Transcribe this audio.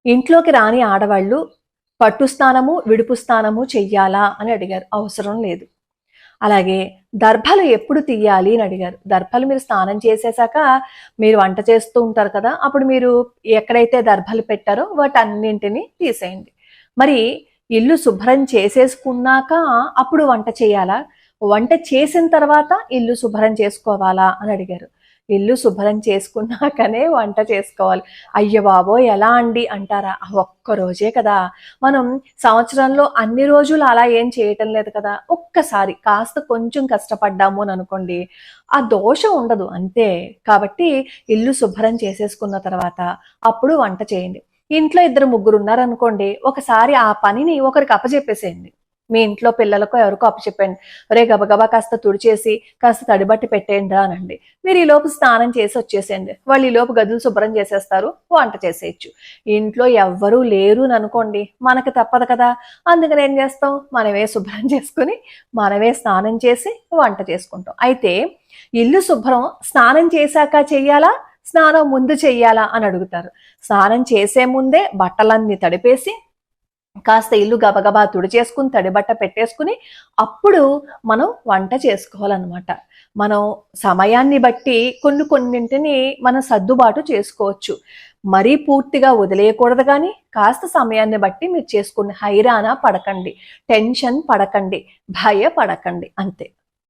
ఇంట్లోకి రాని ఆడవాళ్ళు పట్టు స్నానము, విడుపు స్నానము చెయ్యాలా అని అడిగారు. అవసరం లేదు. అలాగే దర్భలు ఎప్పుడు తీయాలి అని అడిగారు. దర్భలు మీరు స్నానం చేసేసాక మీరు వంట చేస్తూ ఉంటారు కదా, అప్పుడు మీరు ఎక్కడైతే దర్భలు పెట్టారో వాటన్నింటినీ తీసేయండి. మరి ఇల్లు శుభ్రం చేసేసుకున్నాక అప్పుడు వంట చేయాలా, వంట చేసిన తర్వాత ఇల్లు శుభ్రం చేసుకోవాలా అని అడిగారు. ఇల్లు శుభ్రం చేసుకున్నాకనే వంట చేసుకోవాలి. అయ్య బాబోయ్ ఎలా అండి అంటారా? ఒక్క రోజే కదా, మనం సంవత్సరంలో అన్ని రోజులు అలా ఏం చేయటం లేదు కదా. ఒక్కసారి కాస్త కొంచెం కష్టపడ్డాము అని అనుకోండి, ఆ దోషం ఉండదు అంతే. కాబట్టి ఇల్లు శుభ్రం చేసేసుకున్న తర్వాత అప్పుడు వంట చేయండి. ఇంట్లో 2-3 ఉన్నారనుకోండి, ఒకసారి ఆ పనిని ఒకరికి అప్పచెప్పేసేయండి. మీ ఇంట్లో పిల్లలకో ఎవరికో అప్పచెప్పండి. రే గబగబా కాస్త తుడిచేసి కాస్త తడిబట్టి పెట్టేయండి రా అనండి. మీరు ఈ లోపు స్నానం చేసి వచ్చేసేయండి. వాళ్ళు ఈ లోపు గదులు శుభ్రం చేసేస్తారు, వంట చేసేయచ్చు. ఇంట్లో ఎవ్వరూ లేరు అని అనుకోండి, మనకు తప్పదు కదా. అందుకని ఏం చేస్తాం, మనమే శుభ్రం చేసుకుని మనమే స్నానం చేసి వంట చేసుకుంటాం. అయితే ఇల్లు శుభ్రం స్నానం చేశాక చెయ్యాలా, స్నానం ముందు చెయ్యాలా అని అడుగుతారు. స్నానం చేసే ముందే బట్టలన్నీ తడిపేసి కాస్త ఇల్లు గబగబా తుడిచేసుకుని తడిబట్ట పెట్టేసుకుని అప్పుడు మనం వంట చేసుకోవాలన్నమాట. మనం సమయాన్ని బట్టి కొన్నింటిని మనం సర్దుబాటు చేసుకోవచ్చు. మరీ పూర్తిగా వదిలేయకూడదు, కానీ కాస్త సమయాన్ని బట్టి మీరు చేసుకుని హైరానా పడకండి, టెన్షన్ పడకండి, భయపడకండి, అంతే.